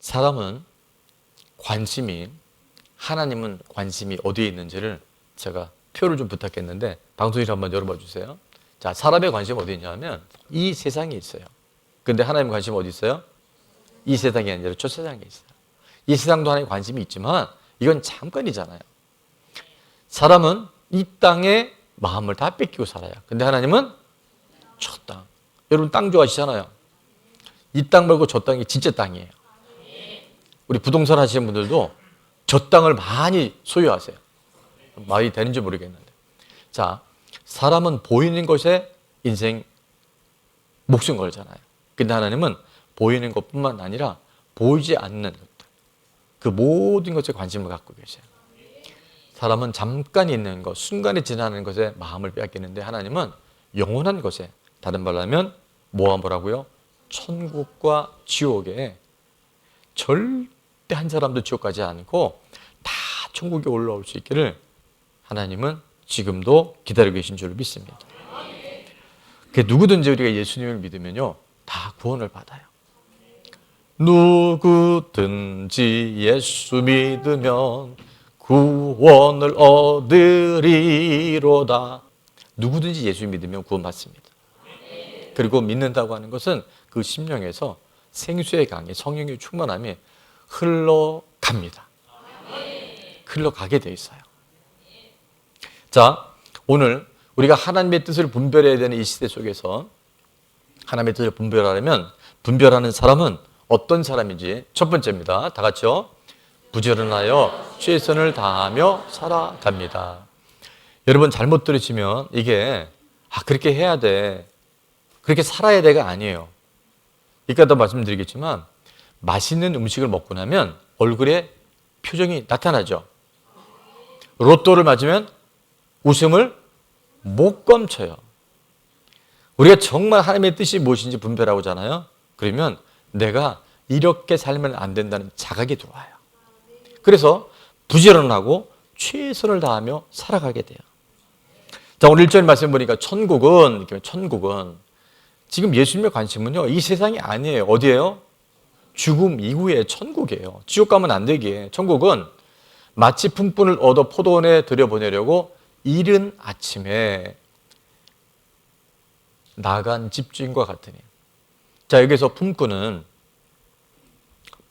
사람은 하나님은 관심이 어디에 있는지를 제가 표를 좀 부탁했는데 방송실 한번 열어봐 주세요. 자, 사람의 관심이 어디 있냐면 이 세상에 있어요. 근데 하나님의 관심은 어디 있어요? 이 세상이 아니라 저 세상에 있어요. 이 세상도 하나님의 관심이 있지만 이건 잠깐이잖아요. 사람은 이 땅에 마음을 다 뺏기고 살아요. 근데 하나님은 저 땅. 여러분 땅 좋아하시잖아요. 이 땅 말고 저 땅이 진짜 땅이에요. 우리 부동산 하시는 분들도 저 땅을 많이 소유하세요. 말이 되는지 모르겠는데. 자, 사람은 보이는 것에 인생 목숨 걸잖아요. 근데 하나님은 보이는 것뿐만 아니라 보이지 않는 것들, 그 모든 것에 관심을 갖고 계세요. 사람은 잠깐 있는 것, 순간에 지나는 것에 마음을 빼앗기는데 하나님은 영원한 것에, 다른 말로 하면 뭐라고요? 천국과 지옥에 절대 한 사람도 지옥 가지 않고 다 천국에 올라올 수 있기를 하나님은 지금도 기다리고 계신 줄 믿습니다. 누구든지 우리가 예수님을 믿으면요, 다 구원을 받아요. 누구든지 예수 믿으면 구원을 얻으리로다. 누구든지 예수 믿으면 구원받습니다. 그리고 믿는다고 하는 것은 그 심령에서 생수의 강이, 성령의 충만함이 흘러갑니다. 흘러가게 돼 있어요. 자, 오늘 우리가 하나님의 뜻을 분별해야 되는 이 시대 속에서 하나님의 뜻을 분별하는 사람은 어떤 사람인지 첫 번째입니다. 다 같이요. 부지런하여 최선을 다하며 살아갑니다. 여러분 잘못 들으시면 이게 그렇게 해야 돼, 그렇게 살아야 돼가 아니에요. 이따가 말씀드리겠지만 맛있는 음식을 먹고 나면 얼굴에 표정이 나타나죠. 로또를 맞으면 웃음을 못 감춰요. 우리가 정말 하나님의 뜻이 무엇인지 분별하고자 하잖아요. 그러면 내가 이렇게 살면 안 된다는 자각이 들어와요. 그래서 부지런하고 최선을 다하며 살아가게 돼요. 자, 오늘 1절 말씀 보니까 천국은 지금 예수님의 관심은요, 이 세상이 아니에요. 어디예요? 죽음 이후의 천국이에요. 지옥 가면 안 되기에. 천국은 마치 품꾼을 얻어 포도원에 들여보내려고 이른 아침에 나간 집주인과 같으니. 자, 여기서 품꾼은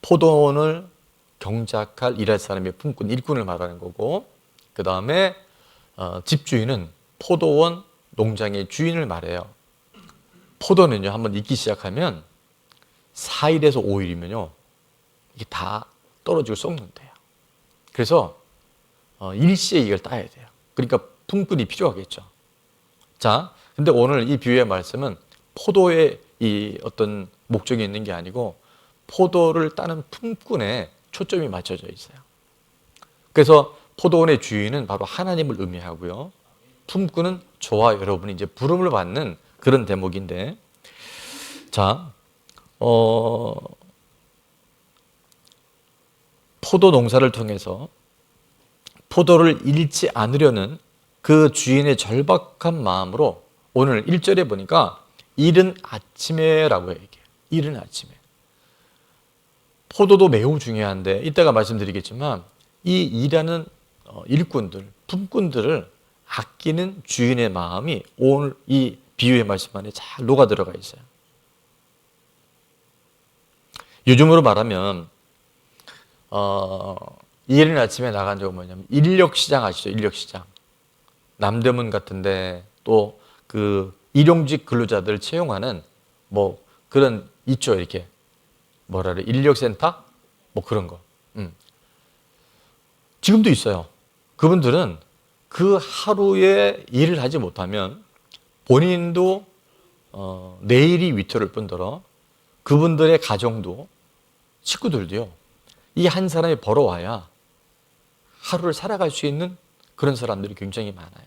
포도원을 경작할 일할 사람의 품꾼, 일꾼을 말하는 거고, 그 다음에 집주인은 포도원 농장의 주인을 말해요. 포도는요, 한번 익기 시작하면 4일에서 5일이면요 이게 다 떨어지고 썩는데요. 그래서 일시에 이걸 따야 돼요. 그러니까 품꾼이 필요하겠죠. 자, 근데 오늘 이 비유의 말씀은 포도의 이 어떤 목적이 있는 게 아니고 포도를 따는 품꾼에 초점이 맞춰져 있어요. 그래서 포도원의 주인은 바로 하나님을 의미하고요, 품꾼은 저와 여러분이 이제 부름을 받는 그런 대목인데, 자, 포도 농사를 통해서 포도를 잃지 않으려는 그 주인의 절박한 마음으로 오늘 1절에 보니까 이른 아침에라고 얘기해요. 이른 아침에. 포도도 매우 중요한데 이따가 말씀드리겠지만 이 일하는 일꾼들, 품꾼들을 아끼는 주인의 마음이 오늘 이 비유의 말씀 안에 잘 녹아 들어가 있어요. 요즘으로 말하면 이른 아침에 나간 적은 뭐냐면 인력시장 아시죠? 인력시장. 남대문 같은데 또 그 일용직 근로자들 채용하는 뭐 그런 있죠. 이렇게 뭐라 그래, 인력센터? 뭐 그런 거. 지금도 있어요. 그분들은 그 하루에 일을 하지 못하면 본인도 내일이 위태로울 뿐더러 그분들의 가정도, 식구들도요, 이 한 사람이 벌어와야 하루를 살아갈 수 있는 그런 사람들이 굉장히 많아요.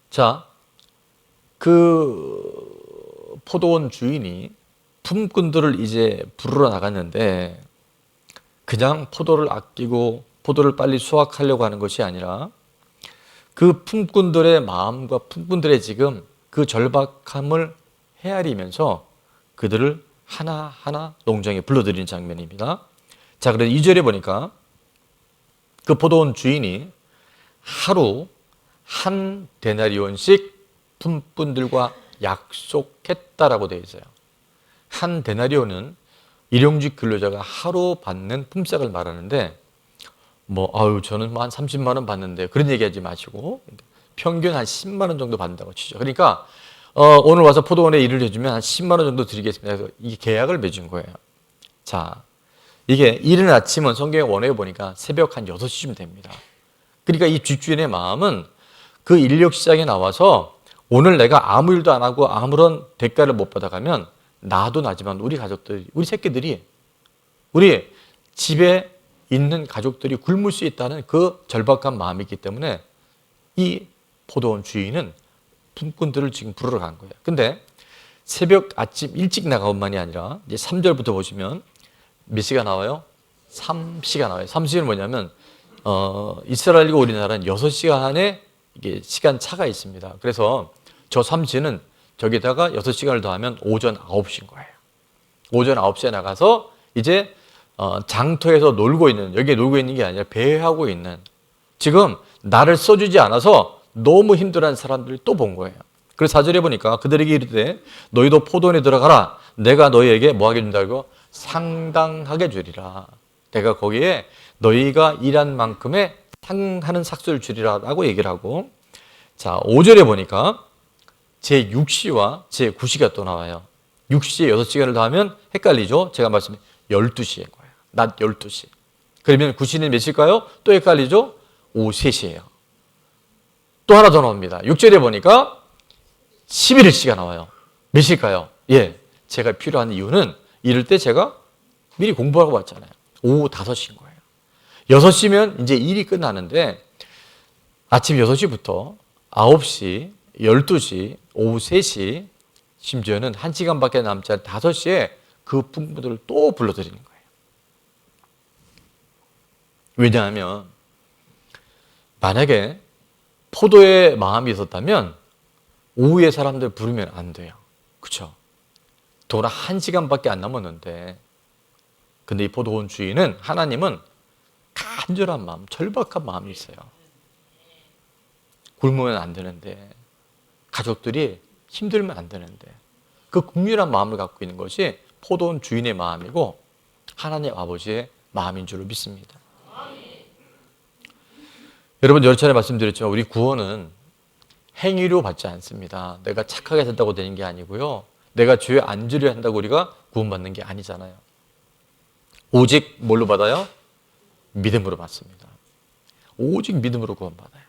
자, 그 포도원 주인이 품꾼들을 이제 부르러 나갔는데 그냥 포도를 아끼고 포도를 빨리 수확하려고 하는 것이 아니라 그 품꾼들의 마음과 품꾼들의 지금 그 절박함을 헤아리면서 그들을 하나하나 농장에 불러들이는 장면입니다. 자, 그래서 2절에 보니까 그 포도원 주인이 하루 한 데나리온씩 품꾼들과 약속했다라고 되어 있어요. 한 데나리온은 일용직 근로자가 하루 받는 품삯을 말하는데 저는 한 30만 원 받는데 그런 얘기하지 마시고 평균 한 10만 원 정도 받는다고 치죠. 그러니까 오늘 와서 포도원에 일을 해주면 한 10만 원 정도 드리겠습니다. 그래서 이 계약을 맺은 거예요. 자, 이게 이른 아침은 성경에 원해 보니까 새벽 한 6시쯤 됩니다. 그러니까 이 집주인의 마음은 그 인력 시장에 나와서 오늘 내가 아무 일도 안 하고 아무런 대가를 못 받아가면 나도 나지만 우리 가족들이, 우리 새끼들이, 우리 집에 있는 가족들이 굶을 수 있다는 그 절박한 마음이 있기 때문에 이 포도원 주인은 품꾼들을 지금 부르러 간 거예요. 근데 새벽 아침 일찍 나가온만이 아니라 이제 3절부터 보시면 몇 시가 나와요? 3시가 나와요. 3시는 뭐냐면 이스라엘과 우리나라는 6시간의 이게 시간 차가 있습니다. 그래서 저 3시는 저기다가 6시간을 더하면 오전 9시인 거예요. 오전 9시에 나가서 이제 장터에서 놀고 있는, 여기에 놀고 있는 게 아니라 배회하고 있는, 지금 나를 써주지 않아서 너무 힘들어하는 사람들을 또 본 거예요. 그래서 4절에 보니까 그들에게 이르되 너희도 포도원에 들어가라. 내가 너희에게 뭐 하게 준다고? 상당하게 주리라. 내가 거기에 너희가 일한 만큼의 상하는 삭수를 주리라 라고 얘기를 하고, 자 5절에 보니까 제6시와 제9시가 또 나와요. 6시에 6시간을 더하면 헷갈리죠. 제가 말씀해 12시인 거예요. 낮 12시. 그러면 9시는 몇 시일까요? 또 헷갈리죠. 오후 3시예요. 또 하나 더 나옵니다. 6절에 보니까 11시가 나와요. 몇 시일까요? 예, 제가 필요한 이유는 이럴 때 제가 미리 공부하고 왔잖아요. 오후 5시인 거예요. 6시면 이제 일이 끝나는데 아침 6시부터 9시, 12시, 오후 3시, 심지어는 1시간밖에 남지 않은 5시에 그 품꾼들을 또 불러들이는 거예요. 왜냐하면 만약에 포도의 마음이 있었다면 오후에 사람들 부르면 안 돼요. 그렇죠? 도나 1시간밖에 안 남았는데, 근데 이 포도원 주인은, 하나님은 간절한 마음, 절박한 마음이 있어요. 굶으면 안 되는데, 가족들이 힘들면 안 되는데, 그 국률한 마음을 갖고 있는 것이 포도원 주인의 마음이고 하나님 아버지의 마음인 줄로 믿습니다. 여러분, 여러 차례 말씀드렸지만 우리 구원은 행위로 받지 않습니다. 내가 착하게 산다고 되는 게 아니고요, 내가 죄에 안 지려 한다고 우리가 구원받는 게 아니잖아요. 오직 뭘로 받아요? 믿음으로 받습니다. 오직 믿음으로 구원받아요.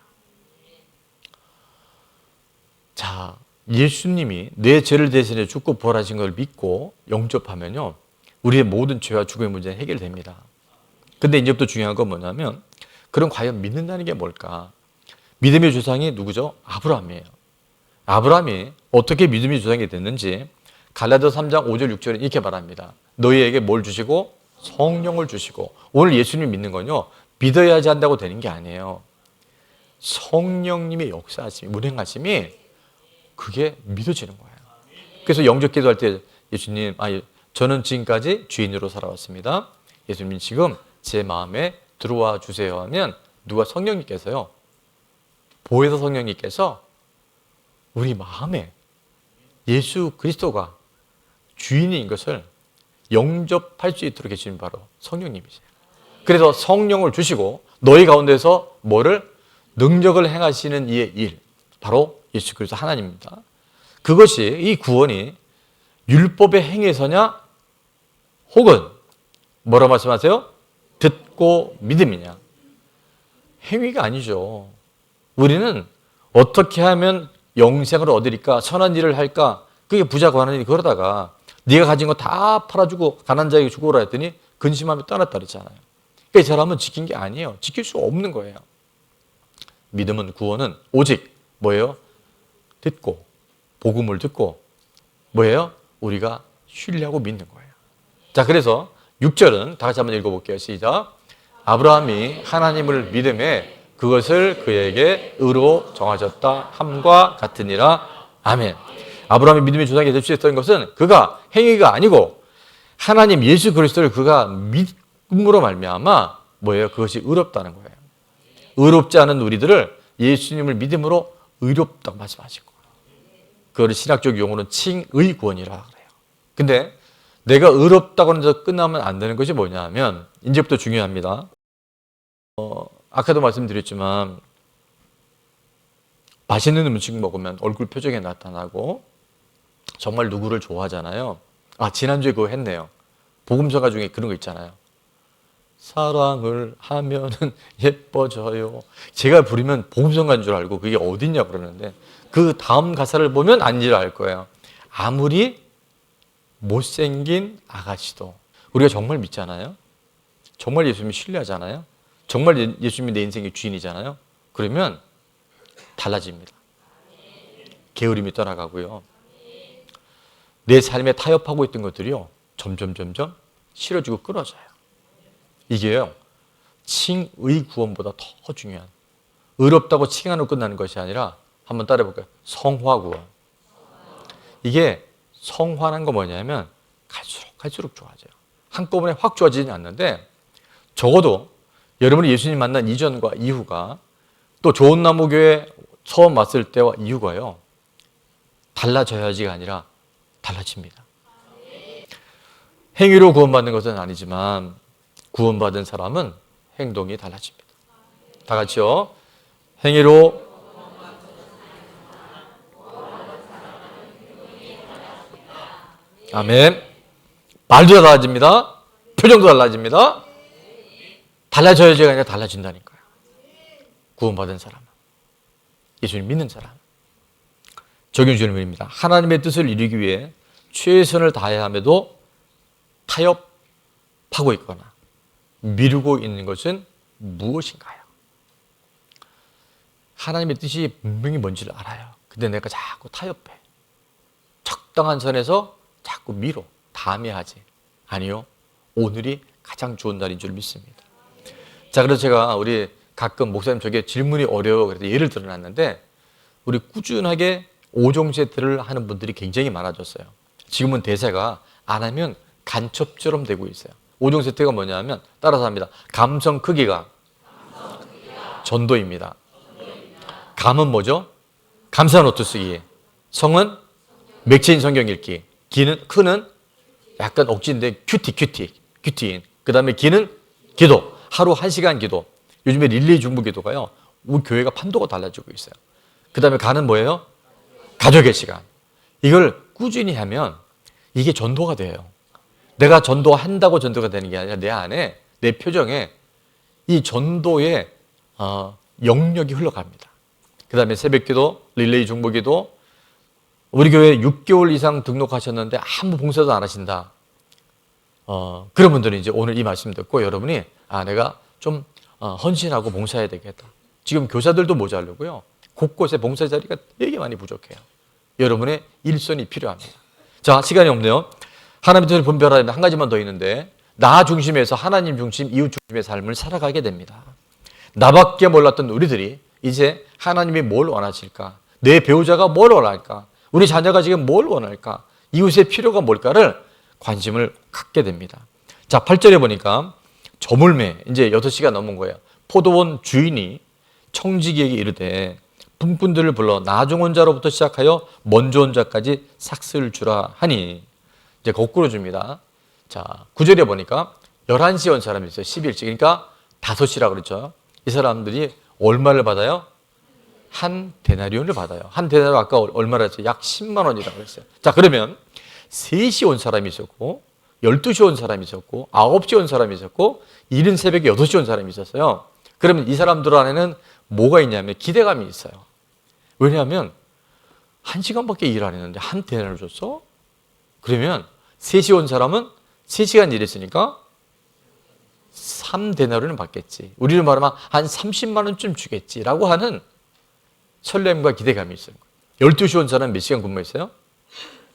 자, 예수님이 내 죄를 대신해 죽고 부활하신 걸 믿고 영접하면요, 우리의 모든 죄와 죽음의 문제는 해결됩니다. 근데 이제부터 중요한 건 뭐냐면, 그럼 과연 믿는다는 게 뭘까? 믿음의 조상이 누구죠? 아브라함이에요. 아브라함이 어떻게 믿음의 조상이 됐는지 갈라디아서 3장 5절 6절에 이렇게 말합니다. 너희에게 뭘 주시고? 성령을 주시고. 오늘 예수님 믿는 건요, 믿어야지 한다고 되는 게 아니에요. 성령님의 역사하심이, 운행하심이 그게 믿어지는 거예요. 그래서 영접 기도할 때 예수님, 저는 지금까지 주인으로 살아왔습니다. 예수님 지금 제 마음에 들어와 주세요 하면 누가? 성령님께서요, 보혜사 성령님께서 우리 마음에 예수 그리스도가 주인인 것을 영접할 수 있도록 계시는 바로 성령님이세요. 그래서 성령을 주시고 너희 가운데서 뭐를? 능력을 행하시는 이의 일, 바로 예수 그리스도 하나님입니다. 그것이, 이 구원이 율법의 행위에서냐 혹은 뭐라고 말씀하세요? 듣고 믿음이냐? 행위가 아니죠. 우리는 어떻게 하면 영생을 얻으리까, 선한 일을 할까, 그게 부자 관원이 그러다가 네가 가진 거 다 팔아주고 가난한 자에게 주고라 했더니 근심하며 떠났다 그랬잖아요. 그러니까 이 사람은 지킨 게 아니에요. 지킬 수 없는 거예요. 믿음은, 구원은 오직 뭐예요? 듣고, 복음을 듣고 뭐예요? 우리가 신뢰하고 믿는 거예요. 자, 그래서 6절은 다 같이 한번 읽어볼게요. 시작. 아브라함이 하나님을 믿음에 그것을 그에게 의로 정하셨다 함과 같으니라. 아멘. 아브라함의 믿음의 조상이 될 수 있었던 것은 그가 행위가 아니고 하나님 예수 그리스도를 그가 믿음으로 말미암아 뭐예요? 그것이 의롭다는 거예요. 의롭지 않은 우리들을 예수님을 믿음으로 의롭다고 말씀하시고, 그거를 신학적 용어는 칭의 구원이라 그래요. 근데 내가 의롭다고 해서 끝나면 안 되는 것이 뭐냐 하면, 이제부터 중요합니다. 아까도 말씀드렸지만 맛있는 음식 먹으면 얼굴 표정에 나타나고 정말 누구를 좋아하잖아요. 지난주에 그거 했네요. 복음서가 중에 그런 거 있잖아요. 사랑을 하면은 예뻐져요. 제가 부르면 복음서가인 줄 알고 그게 어딨냐 그러는데, 그 다음 가사를 보면 아닌 알 거예요. 아무리 못생긴 아가씨도, 우리가 정말 믿잖아요. 정말 예수님을 신뢰하잖아요. 정말 예수님이 내 인생의 주인이잖아요. 그러면 달라집니다. 게으름이 떠나가고요. 내 삶에 타협하고 있던 것들이요, 점점 싫어지고 끊어져요. 이게요, 칭의 구원보다 더 중요한, 의롭다고 칭하는 끝나는 것이 아니라, 한번 따라해 볼까요? 성화 구원. 이게 성화라는 거 뭐냐면 갈수록 좋아져요. 한꺼번에 확 좋아지지 않는데, 적어도 여러분이 예수님 만난 이전과 이후가, 또 좋은 나무 교회 처음 왔을 때와 이후가요, 달라져야지가 아니라 달라집니다. 행위로 구원받는 것은 아니지만 구원받은 사람은 행동이 달라집니다. 다 같이요. 행위로 아멘. 말도 달라집니다. 표정도 달라집니다. 달라져야지가 아니라 달라진다니까요. 구원받은 사람은, 예수님 믿는 사람. 적용 질문입니다. 하나님의 뜻을 이루기 위해 최선을 다해야 함에도 타협하고 있거나 미루고 있는 것은 무엇인가요? 하나님의 뜻이 분명히 뭔지를 알아요. 근데 내가 자꾸 타협해. 적당한 선에서 자꾸 미뤄. 다음에 하지. 아니요. 오늘이 가장 좋은 날인 줄 믿습니다. 자, 그래서 제가 우리 가끔 목사님 저게 질문이 어려워 그래서 예를 들어놨는데, 우리 꾸준하게 5종 세트를 하는 분들이 굉장히 많아졌어요. 지금은 대세가 안 하면 간첩처럼 되고 있어요. 5종 세트가 뭐냐면 따라서 합니다. 감성 크기가 전도입니다. 감은 뭐죠? 감사 노트 쓰기. 성은 맥체인 성경 읽기. 크는 약간 억지인데 큐티인. 그 다음에 기는 기도. 하루 1시간 기도. 요즘에 릴레이 중보 기도가요, 우리 교회가 판도가 달라지고 있어요. 그 다음에 가는 뭐예요? 가족의 시간. 이걸 꾸준히 하면 이게 전도가 돼요. 내가 전도한다고 전도가 되는 게 아니라 내 안에, 내 표정에 이 전도의 영역이 흘러갑니다. 그 다음에 새벽기도, 릴레이 중보기도. 우리 교회 6개월 이상 등록하셨는데 아무 봉사도 안 하신다. 그런 분들은 이제 오늘 이 말씀 듣고 여러분이 내가 좀 헌신하고 봉사해야 되겠다. 지금 교사들도 모자르고요, 곳곳에 봉사 자리가 되게 많이 부족해요. 여러분의 일손이 필요합니다. 자, 시간이 없네요. 하나님의 뜻을 분별하는 한 가지만 더 있는데, 나 중심에서 하나님 중심, 이웃 중심의 삶을 살아가게 됩니다. 나밖에 몰랐던 우리들이 이제 하나님이 뭘 원하실까? 내 배우자가 뭘 원할까? 우리 자녀가 지금 뭘 원할까? 이웃의 필요가 뭘까를 관심을 갖게 됩니다. 자, 8절에 보니까 저물매, 이제 6시가 넘은 거예요. 포도원 주인이 청지기에게 이르되 품꾼들을 불러 나중 자로부터 시작하여 먼저 온 자까지 삭슬 주라 하니, 이제 거꾸로 줍니다. 자, 9절에 보니까 11시에 온 사람이 있어요. 11시. 그러니까 5시라 그랬죠. 이 사람들이 얼마를 받아요? 한 데나리온을 받아요. 한 데나리온 아까 얼마라 했어요? 약 10만 원이라고 그랬어요. 자, 그러면 3시 온 사람이 있었고, 12시 온 사람이 있었고, 9시 온 사람이 있었고, 이른 새벽에 8시 온 사람이 있었어요. 그러면 이 사람들 안에는 뭐가 있냐면 기대감이 있어요. 왜냐하면 1시간밖에 일 안 했는데 한 데나리온을 줬어? 그러면 3시 온 사람은 3시간 일했으니까 3데나리온을 받겠지. 우리를 말하면 한 30만 원쯤 주겠지라고 하는 설렘과 기대감이 있어요. 12시 온 사람은 몇 시간 근무했어요?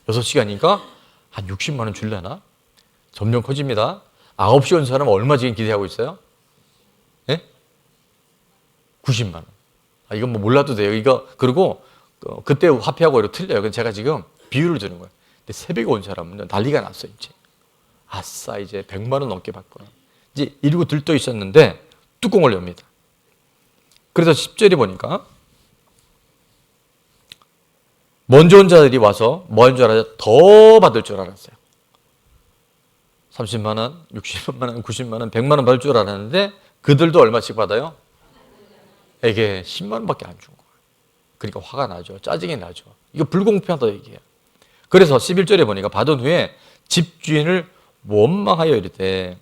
6시간이니까 한 60만 원 줄려나? 점점 커집니다. 9시 온 사람은 얼마 지금 기대하고 있어요? 네? 90만 원. 이건 뭐 몰라도 돼요. 이거, 그리고 그때 화폐하고 이렇게 틀려요. 제가 지금 비유를 드는 거예요. 근데 새벽에 온 사람은 난리가 났어요. 이제 아싸, 이제 100만 원 넘게 받구나. 이제 이러고 들떠 있었는데 뚜껑을 엽니다. 그래서 10절에 보니까 먼저 온 자들이 와서 뭐 하는 줄 알아요? 더 받을 줄 알았어요. 30만 원, 60만 원, 90만 원, 100만 원 받을 줄 알았는데 그들도 얼마씩 받아요? 에게 10만 원밖에 안 준 거예요. 그러니까 화가 나죠. 짜증이 나죠. 이거 불공평하다 얘기해요. 그래서 11절에 보니까 받은 후에 집주인을 원망하여 이르되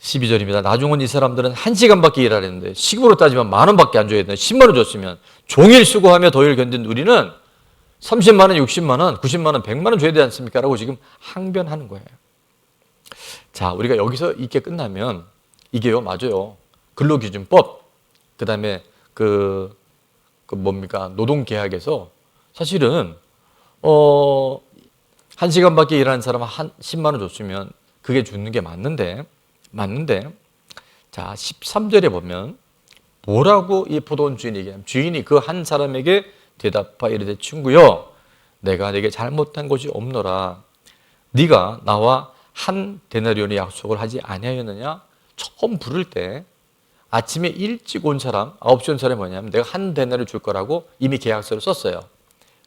12절입니다. 나중은 이 사람들은 1시간밖에 일하랬는데 시급으로 따지면 만 원밖에 안 줘야 되는데 10만 원 줬으면 종일 수고하며 더위를 견딘 우리는 30만 원, 60만 원, 90만 원, 100만 원 줘야 되지 않습니까? 라고 지금 항변하는 거예요. 자, 우리가 여기서 이게 끝나면 이게요, 맞아요. 근로기준법, 그 다음에 노동계약에서 사실은 1시간밖에 일하는 사람 10만 원 줬으면 그게 주는 게 맞는데 자, 13절에 보면 뭐라고 이 포도원 주인이 얘기하냐면 주인이 그 한 사람에게 대답하여 이르되 친구여 내가 네게 잘못한 것이 없노라 네가 나와 한 데나리온의 약속을 하지 아니하였느냐. 처음 부를 때 아침에 일찍 온 사람 9시 온 사람이 뭐냐면 내가 한 데나리온 줄 거라고 이미 계약서를 썼어요.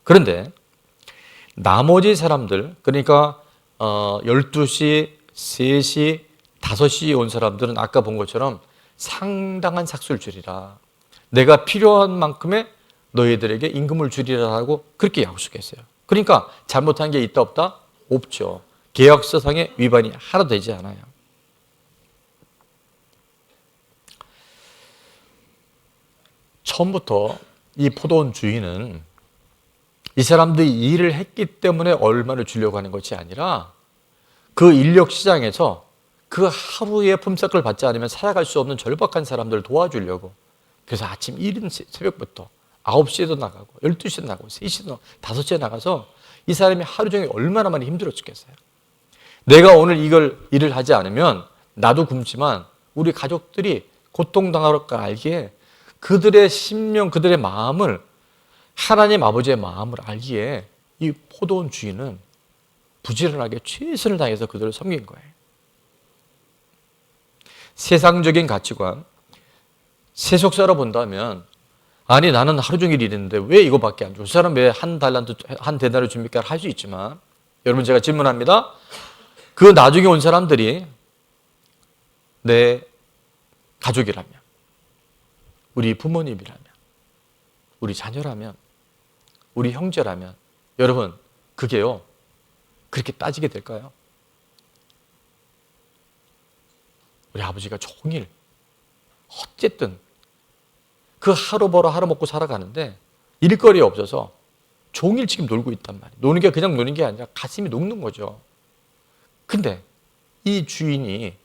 그런데 나머지 사람들 그러니까 12시, 3시, 5시에 온 사람들은 아까 본 것처럼 상당한 삭수를 주리라. 내가 필요한 만큼의 너희들에게 임금을 주리라고 그렇게 약속했어요. 그러니까 잘못한 게 있다 없다? 없죠. 계약서상의 위반이 하나도 되지 않아요. 처음부터 이 포도원 주인은 이 사람들이 일을 했기 때문에 얼마를 주려고 하는 것이 아니라 그 인력 시장에서 그 하루의 품삯을 받지 않으면 살아갈 수 없는 절박한 사람들을 도와주려고. 그래서 아침 이른 새벽부터 9시에도 나가고 12시에도 나가고 3시에도 나가고 5시에 나가서 이 사람이 하루 종일 얼마나 많이 힘들어 죽겠어요. 내가 오늘 이걸 일을 하지 않으면 나도 굶지만 우리 가족들이 고통당할 걸 알기에 그들의 심령, 그들의 마음을 하나님 아버지의 마음을 알기에 이 포도원 주인은 부지런하게 최선을 다해서 그들을 섬긴 거예요. 세상적인 가치관, 세속사로 본다면 아니 나는 하루 종일 일했는데 왜 이거밖에 안 줘? 그 사람 왜 한 달란트, 한 데나리 줍니까? 할 수 있지만 여러분 제가 질문합니다. 그 나중에 온 사람들이 내 가족이라면 우리 부모님이라면 우리 자녀라면 우리 형제라면 여러분 그게요 그렇게 따지게 될까요? 우리 아버지가 종일 어쨌든 그 하루 벌어 하루 먹고 살아가는데 일거리 없어서 종일 지금 놀고 있단 말이에요. 노는 게 그냥 노는 게 아니라 가슴이 녹는 거죠. 근데 이 주인이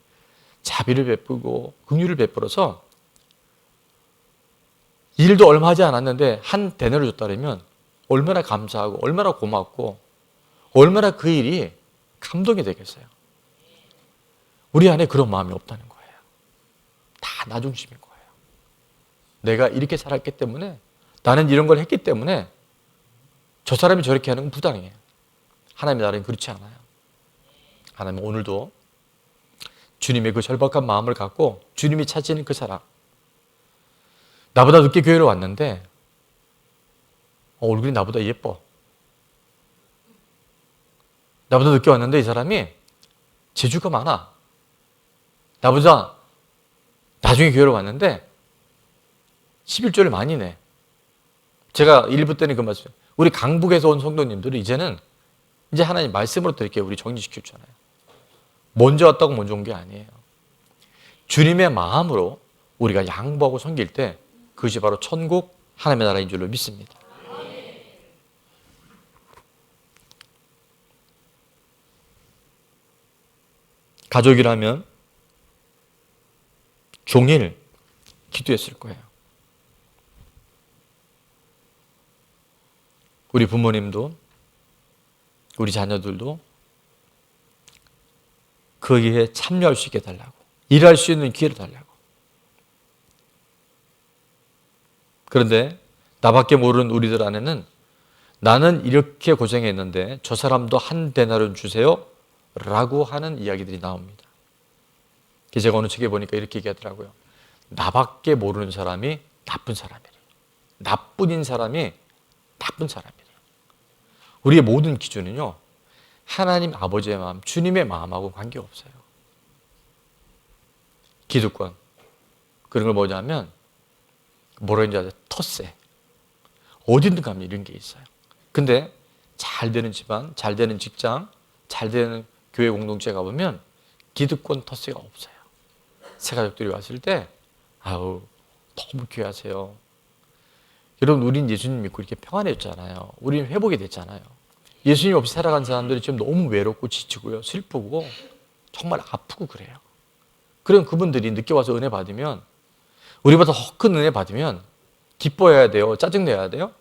자비를 베풀고 긍휼을 베풀어서 일도 얼마 하지 않았는데 한 데나리를 줬다면 얼마나 감사하고 얼마나 고맙고 얼마나 그 일이 감동이 되겠어요. 우리 안에 그런 마음이 없다는 거예요. 다 나 중심인 거예요. 내가 이렇게 살았기 때문에 나는 이런 걸 했기 때문에 저 사람이 저렇게 하는 건 부당해요. 하나님의 나라는 그렇지 않아요. 하나님은 오늘도 주님의 그 절박한 마음을 갖고 주님이 찾으시는 그 사람 나보다 늦게 교회로 왔는데 얼굴이 나보다 예뻐. 나보다 늦게 왔는데 이 사람이 재주가 많아. 나보다 나중에 교회로 왔는데 11조를 많이 내. 제가 1부 때는 그 말씀. 우리 강북에서 온 성도님들은 이제는 이제 하나님 말씀으로 드릴게요. 우리 정리시켰잖아요. 먼저 왔다고 먼저 온 게 아니에요. 주님의 마음으로 우리가 양보하고 섬길 때 그것이 바로 천국 하나님의 나라인 줄로 믿습니다. 가족이라면 종일 기도했을 거예요. 우리 부모님도 우리 자녀들도 거기에 참여할 수 있게 해달라고 일할 수 있는 기회를 달라고. 그런데 나밖에 모르는 우리들 안에는 나는 이렇게 고생했는데 저 사람도 한 데나리온 주세요 라고 하는 이야기들이 나옵니다. 제가 어느 책에 보니까 이렇게 얘기하더라고요. 나밖에 모르는 사람이 나쁜 사람이래요. 나뿐인 사람이 나쁜 사람이래요. 우리의 모든 기준은요, 하나님 아버지의 마음, 주님의 마음하고 관계없어요. 기득권, 그런 걸 뭐냐면 뭐라 했는지 아세요? 텃세. 어디든 가면 이런 게 있어요. 근데 잘 되는 집안, 잘 되는 직장, 잘 되는 교회 공동체에 가보면 기득권 텃세가 없어요. 새 가족들이 왔을 때 아우 너무 귀하세요. 여러분, 우린 예수님 믿고 이렇게 평안해졌잖아요. 우린 회복이 됐잖아요. 예수님 없이 살아간 사람들이 지금 너무 외롭고 지치고요, 슬프고 정말 아프고 그래요. 그럼 그분들이 늦게 와서 은혜 받으면, 우리보다 더 큰 은혜 받으면 기뻐해야 돼요? 짜증내야 돼요?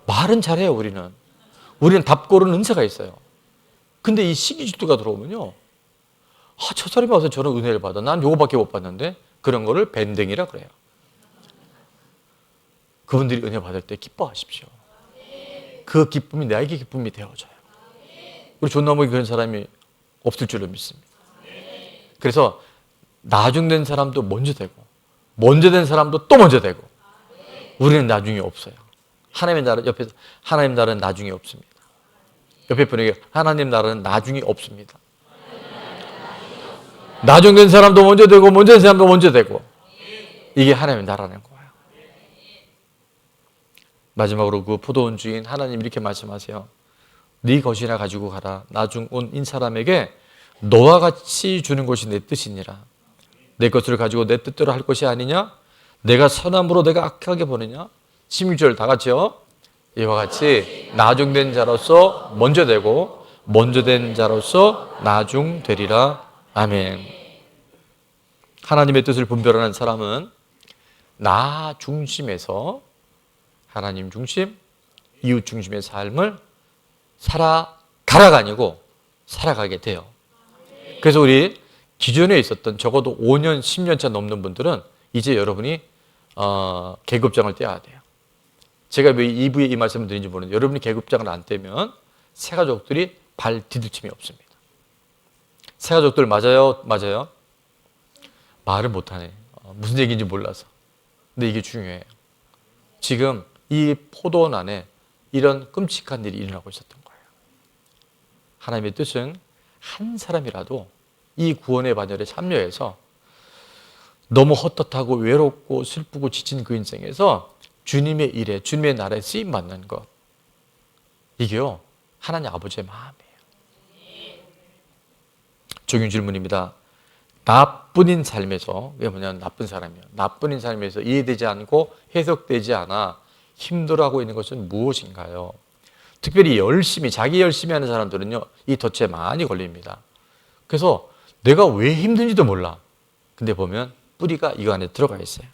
말은 잘해요. 우리는 답 고르는 은사가 있어요. 근데 이 시기질투가 들어오면요, 저 사람이 와서 저런 은혜를 받아, 난 요거밖에 못 받는데, 그런 거를 밴댕이라 그래요. 그분들이 은혜 받을 때 기뻐하십시오. 그 기쁨이 나에게 기쁨이 되어져요. 우리 존나무에 그런 사람이 없을 줄로 믿습니다. 그래서 나중된 사람도 먼저 되고, 먼저 된 사람도 또 먼저 되고, 우리는 나중이 없어요. 하나님의 나라, 옆에서 하나님 나라는 나중이 없습니다. 옆에 분에게 하나님 나라는 나중이 없습니다. 나중된 사람도 먼저 되고, 먼저 된 사람도 먼저 되고, 이게 하나님의 나라는 거예요. 마지막으로 그 포도원 주인 하나님 이렇게 말씀하세요. 네 것이나 가지고 가라. 나중 온 인 사람에게 너와 같이 주는 것이 내 뜻이니라. 내 것을 가지고 내 뜻대로 할 것이 아니냐? 내가 선함으로 내가 악하게 보느냐? 16절 다 같이요. 이와 같이 나중된 자로서 먼저 되고, 먼저 된 자로서 나중 되리라. 아멘. 하나님의 뜻을 분별하는 사람은 나 중심에서 하나님 중심, 이웃 중심의 삶을 살아가라가 아니고 살아가게 돼요. 그래서 우리 기존에 있었던 적어도 5년, 10년 차 넘는 분들은 이제 여러분이 계급장을 떼야 돼요. 제가 왜 2부에 이 말씀을 드린지 모르는데, 여러분이 계급장을 안 떼면 새 가족들이 발 디딜침이 없습니다. 새 가족들 맞아요? 맞아요? 말을 못하네. 무슨 얘기인지 몰라서. 근데 이게 중요해요. 지금 이 포도원 안에 이런 끔찍한 일이 일어나고 있었던 거예요. 하나님의 뜻은 한 사람이라도 이 구원의 반열에 참여해서 너무 헛헛하고 외롭고 슬프고 지친 그 인생에서 주님의 일에, 주님의 나라에 쓰임받는 것, 이게요 하나님 아버지의 마음이에요. 적용 질문입니다. 나뿐인 삶에서, 왜 뭐냐면 나쁜 사람이에요. 나뿐인 삶에서 이해되지 않고 해석되지 않아 힘들어하고 있는 것은 무엇인가요? 특별히 자기 열심히 하는 사람들은요, 이 덫에 많이 걸립니다. 그래서 내가 왜 힘든지도 몰라. 근데 보면 뿌리가 이거 안에 들어가 있어요.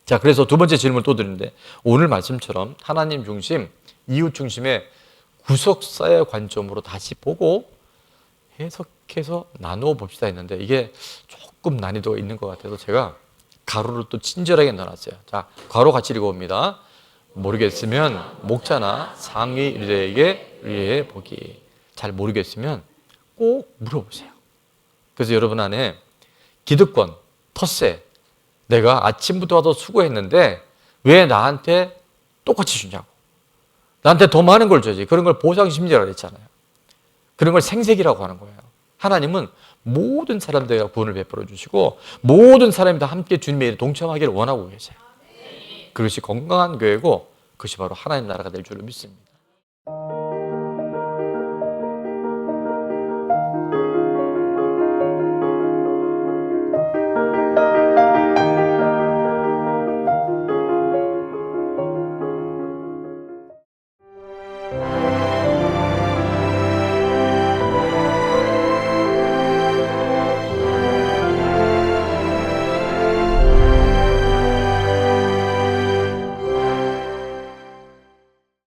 자, 그래서 두 번째 질문을 또 드리는데, 오늘 말씀처럼 하나님 중심, 이웃 중심의 구속사의 관점으로 다시 보고 해석해서 나누어 봅시다 했는데, 이게 조금 난이도가 있는 것 같아서 제가 가로를 또 친절하게 넣어놨어요. 자, 가로 같이 읽어봅니다. 모르겠으면 목자나 상위 리더에게 의뢰해 보기. 잘 모르겠으면 꼭 물어보세요. 그래서 여러분 안에 기득권, 텃세, 내가 아침부터 와서 수고했는데 왜 나한테 똑같이 주냐고, 나한테 더 많은 걸 줘야지, 그런 걸 보상심리라고 했잖아요. 그런 걸 생색이라고 하는 거예요. 하나님은 모든 사람들에게 구원을 베풀어 주시고 모든 사람이 다 함께 주님의 일에 동참하기를 원하고 계세요. 그것이 건강한 교회고, 그것이 바로 하나님 나라가 될 줄로 믿습니다.